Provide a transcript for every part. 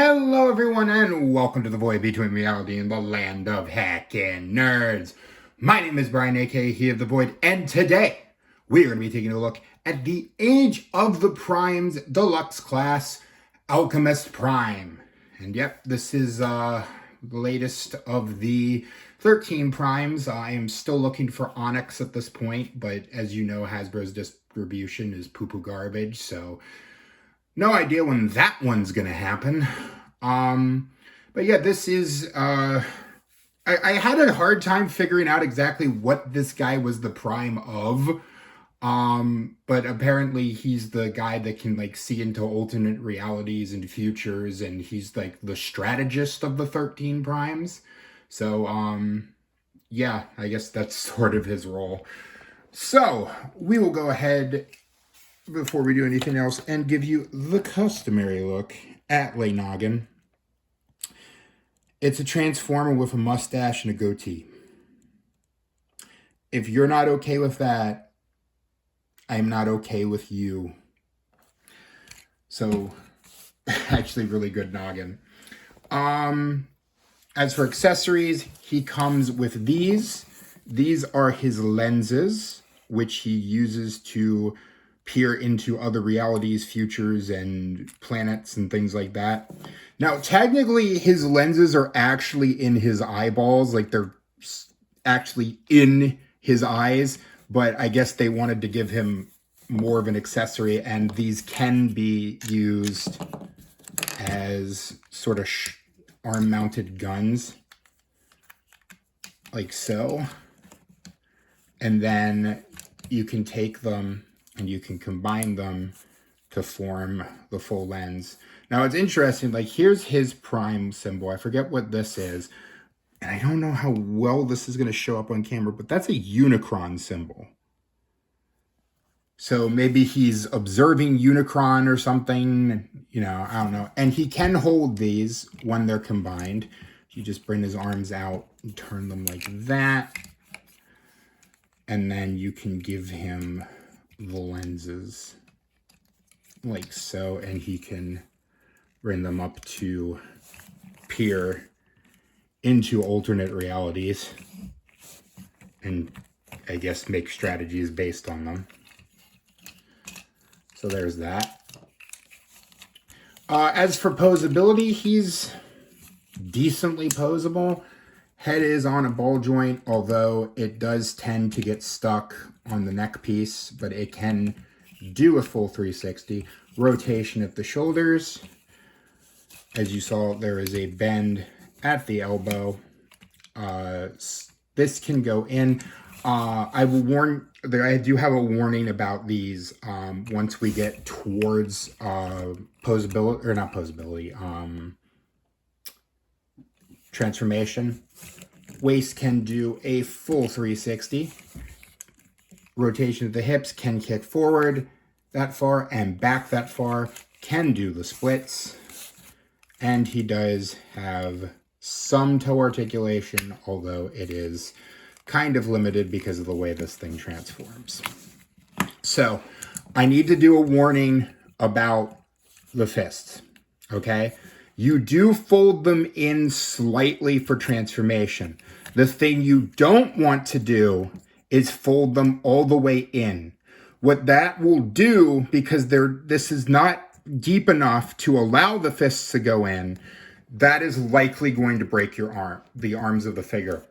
Hello everyone and welcome to the void between reality and the land of hackin' nerds. My name is Brian, aka He of the Void, and today we are going to be taking a look at the Age of the Primes Deluxe class, Alchemist Prime. And yep, this is the latest of the 13 primes. I am still looking for Onyx at this point, but as you know, Hasbro's distribution is poo-poo garbage, so no idea when that one's gonna happen. But yeah, this is I had a hard time figuring out exactly what this guy was the prime of. But apparently he's the guy that can like see into alternate realities and futures, and he's like the strategist of the 13 primes. So yeah, I guess that's sort of his role. So we will go ahead before we do anything else and give you the customary look at Noggin. It's a transformer with a mustache and a goatee. If you're not okay with that, I'm not okay with you. So, actually really good noggin. As for accessories, he comes with these. These are his lenses, which he uses to peer into other realities, futures, and planets and things like that. Now, technically, his lenses are actually in his eyeballs, like they're actually in his eyes, but I guess they wanted to give him more of an accessory, and these can be used as sort of arm-mounted guns, like so. And then you can take them and you can combine them to form the full lens. Now it's interesting, like here's his prime symbol. I forget what this is. And I don't know how well this is going to show up on camera, but that's a Unicron symbol. So maybe he's observing Unicron or something, you know, I don't know. And he can hold these when they're combined. You just bring his arms out and turn them like that. And then you can give him the lenses like so, and he can bring them up to peer into alternate realities and I guess make strategies based on them. So there's that. As for posability, he's decently posable. Head is on a ball joint, although it does tend to get stuck on the neck piece, but it can do a full 360. Rotation at the shoulders. As you saw, there is a bend at the elbow. This can go in. I will warn, I do have a warning about these once we get towards posability, or not posability, transformation. Waist can do a full 360. Rotation of the hips, can kick forward that far and back that far, can do the splits. And he does have some toe articulation, although it is kind of limited because of the way this thing transforms. So I need to do a warning about the fists, okay? You do fold them in slightly for transformation. The thing you don't want to do is fold them all the way in. What that will do, because this is not deep enough to allow the fists to go in, that is likely going to break your arm, the arms of the figure.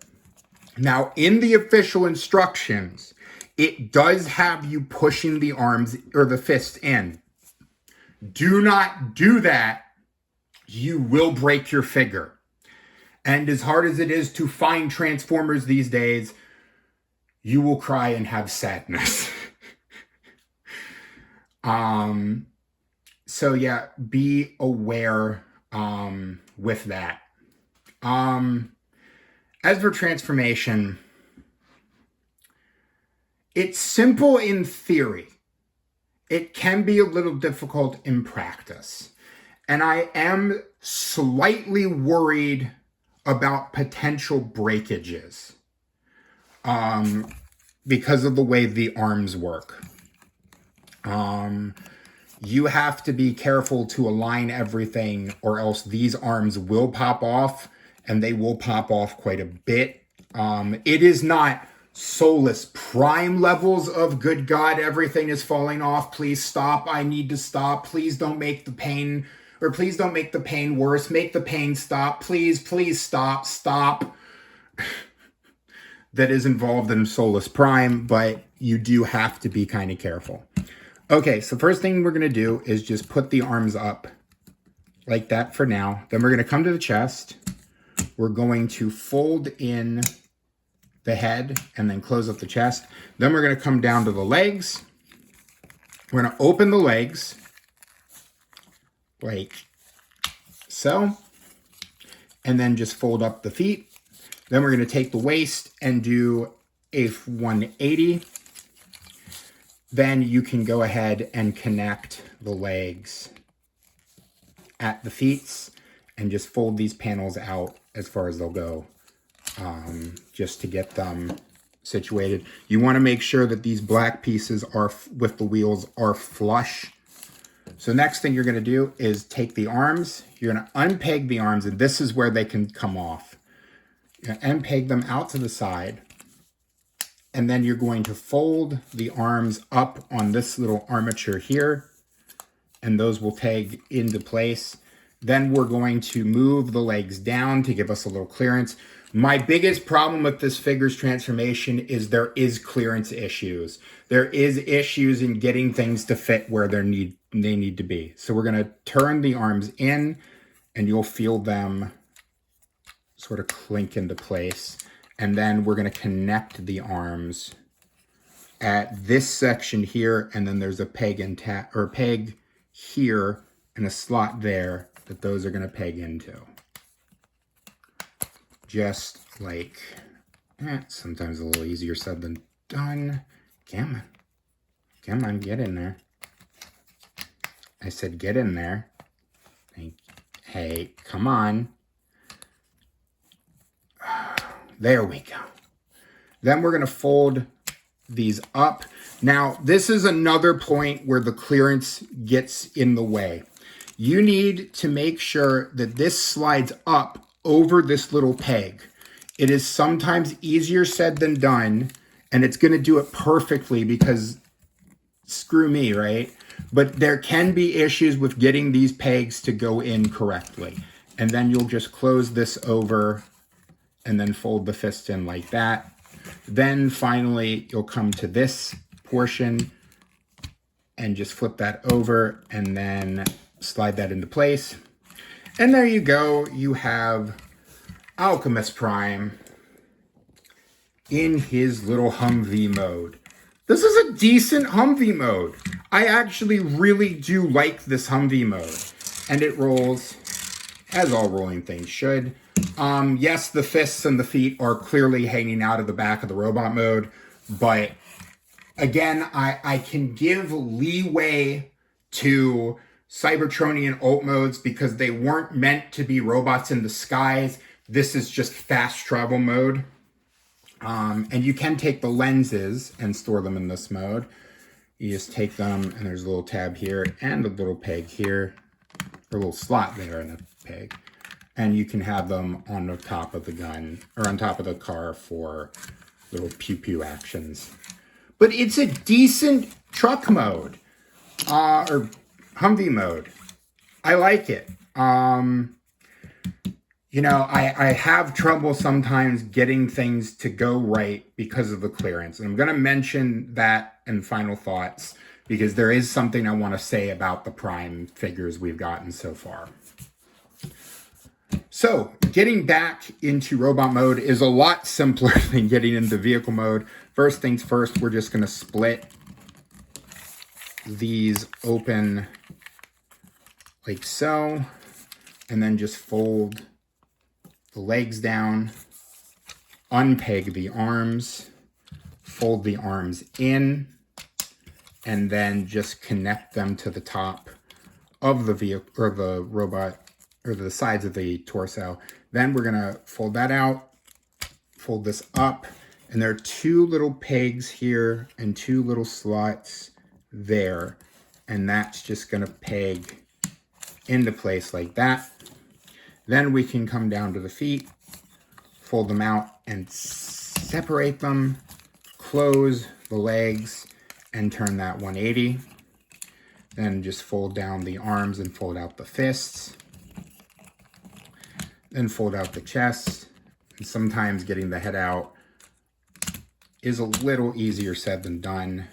Now, in the official instructions, it does have you pushing the arms or the fists in. Do not do that. You will break your figure. And as hard as it is to find Transformers these days, you will cry and have sadness. So yeah, be aware with that. As for transformation, it's simple in theory. It can be a little difficult in practice. And I am slightly worried about potential breakages because of the way the arms work. you have to be careful to align everything, or else these arms will pop off, and they will pop off quite a bit. It is not Soulless Prime levels of good God, everything is falling off. Please stop. I need to stop. Please don't make the pain, or please don't make the pain worse. Make the pain stop. Please, please stop. Stop. That is involved in Soulless Prime, but you do have to be kind of careful. Okay, so first thing we're going to do is just put the arms up like that for now. Then we're going to come to the chest. We're going to fold in the head and then close up the chest. Then we're going to come down to the legs. We're going to open the legs like so, and then just fold up the feet. Then we're going to take the waist and do a 180. Then you can go ahead and connect the legs at the feet and just fold these panels out as far as they'll go, just to get them situated. You want to make sure that these black pieces are with the wheels are flush. So next thing you're going to do is take the arms. You're going to unpeg the arms, and this is where they can come off. You're going to unpeg them out to the side. And then you're going to fold the arms up on this little armature here, and those will peg into place. Then we're going to move the legs down to give us a little clearance. My biggest problem with this figure's transformation is there is clearance issues. There is issues in getting things to fit where they need to be. So we're going to turn the arms in, and you'll feel them sort of clink into place. And then we're going to connect the arms at this section here, and then there's a peg and peg here and a slot there that those are going to peg into. Just like that. Sometimes a little easier said than done. Come on, get in there. I said get in there. Hey, come on. There we go. Then we're going to fold these up. Now, this is another point where the clearance gets in the way. You need to make sure that this slides up over this little peg. It is sometimes easier said than done, and it's going to do it perfectly because screw me, right? But there can be issues with getting these pegs to go in correctly. And then you'll just close this over and then fold the fist in like that. Then finally, you'll come to this portion and just flip that over and then slide that into place. And there you go. You have Alchemist Prime in his little Humvee mode. This is a decent Humvee mode. I actually really do like this Humvee mode. And it rolls as all rolling things should. Yes, the fists and the feet are clearly hanging out of the back of the robot mode, but again, I can give leeway to Cybertronian alt modes because they weren't meant to be robots in disguise. This is just fast travel mode. And you can take the lenses and store them in this mode. You just take them, and there's a little tab here and a little peg here, or a little slot there and a peg. And you can have them on the top of the gun, or on top of the car for little pew-pew actions. But it's a decent truck mode, or Humvee mode. I like it. You know, I have trouble sometimes getting things to go right because of the clearance. And I'm going to mention that in final thoughts, because there is something I want to say about the Prime figures we've gotten so far. So, getting back into robot mode is a lot simpler than getting into vehicle mode. First things first, we're just going to split these open like so, and then just fold the legs down, unpeg the arms, fold the arms in, and then just connect them to the top of the vehicle, or the robot, or the sides of the torso. Then we're gonna fold that out, fold this up, and there are two little pegs here and two little slots there. and that's just going to peg into place like that. Then we can come down to the feet, fold them out and separate them, close the legs, and turn that 180. Then just fold down the arms and fold out the fists. Then fold out the chest. And sometimes getting the head out is a little easier said than done.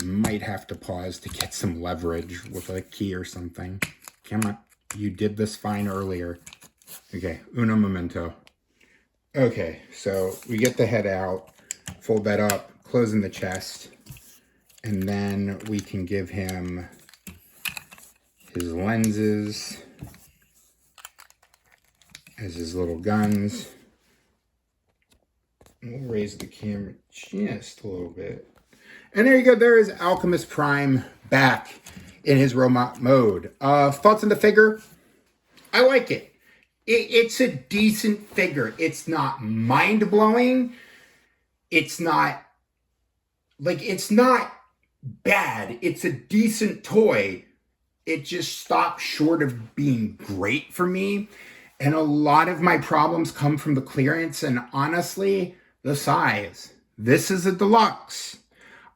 I might have to pause to get some leverage with a key or something. Come on, you did this fine earlier. Okay, uno momento. Okay, so we get the head out, fold that up, closing the chest, and then we can give him his lenses as his little guns. We'll raise the camera just a little bit. And there you go, there is Alchemist Prime back in his robot mode. Thoughts on the figure? I like it. It's a decent figure. It's not mind-blowing. It's not bad. It's a decent toy. It just stops short of being great for me. And a lot of my problems come from the clearance and honestly, the size. This is a deluxe.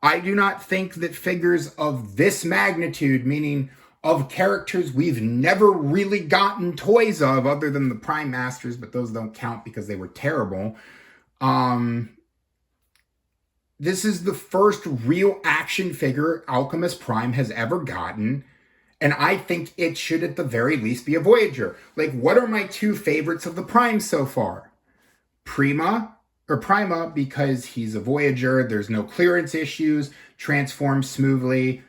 I do not think that figures of this magnitude, meaning of characters we've never really gotten toys of other than the Prime Masters, but those don't count because they were terrible. This is the first real action figure Alchemist Prime has ever gotten, and I think it should at the very least be a Voyager. Like, what are my two favorites of the Prime so far? Prima, because he's a Voyager, there's no clearance issues, transforms smoothly,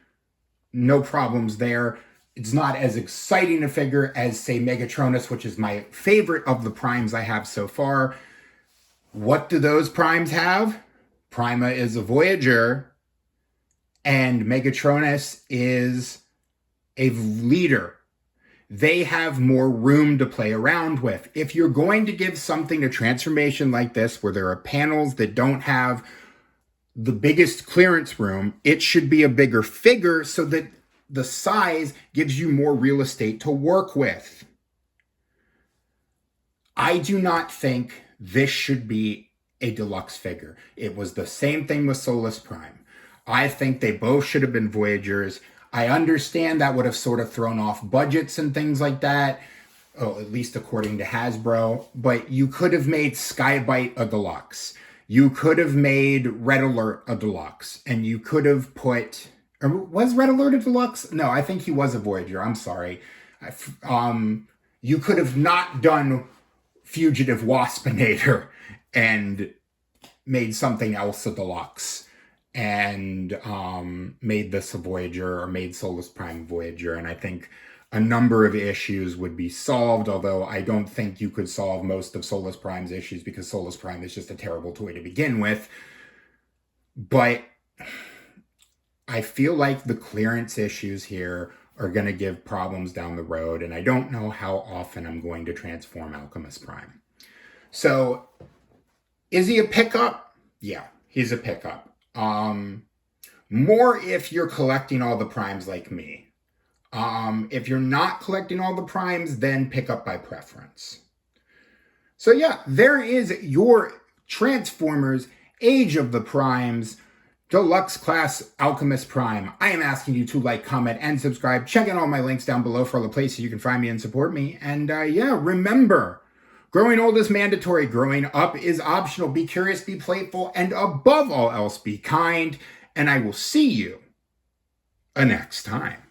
no problems there. It's not as exciting a figure as, say, Megatronus, which is my favorite of the Primes I have so far. What do those Primes have? Prima is a Voyager, and Megatronus is a leader. They have more room to play around with. If you're going to give something a transformation like this, where there are panels that don't have the biggest clearance room, it should be a bigger figure so that the size gives you more real estate to work with. I do not think this should be a deluxe figure. It was the same thing with Solus Prime. I think they both should have been Voyagers. I understand that would have sort of thrown off budgets and things like that, at least according to Hasbro, but you could have made Skybite a deluxe. You could have made Red Alert a deluxe, and you could have put... Or was Red Alert a deluxe? No, I think he was a Voyager. I'm sorry. You could have not done Fugitive Waspinator and made something else a deluxe and made this a Voyager or made Solus Prime Voyager. And I think a number of issues would be solved, although I don't think you could solve most of Solus Prime's issues because Solus Prime is just a terrible toy to begin with. But I feel like the clearance issues here are going to give problems down the road, and I don't know how often I'm going to transform Alchemist Prime. So, is he a pickup? Yeah, he's a pickup. More if you're collecting all the Primes like me. If you're not collecting all the Primes, then pick up by preference. So yeah, there is your Transformers Age of the Primes Deluxe Class Alchemist Prime. I am asking you to like, comment, and subscribe. Check out all my links down below for all the places you can find me and support me. And yeah, remember, growing old is mandatory. Growing up is optional. Be curious, be playful, and above all else, be kind. And I will see you next time.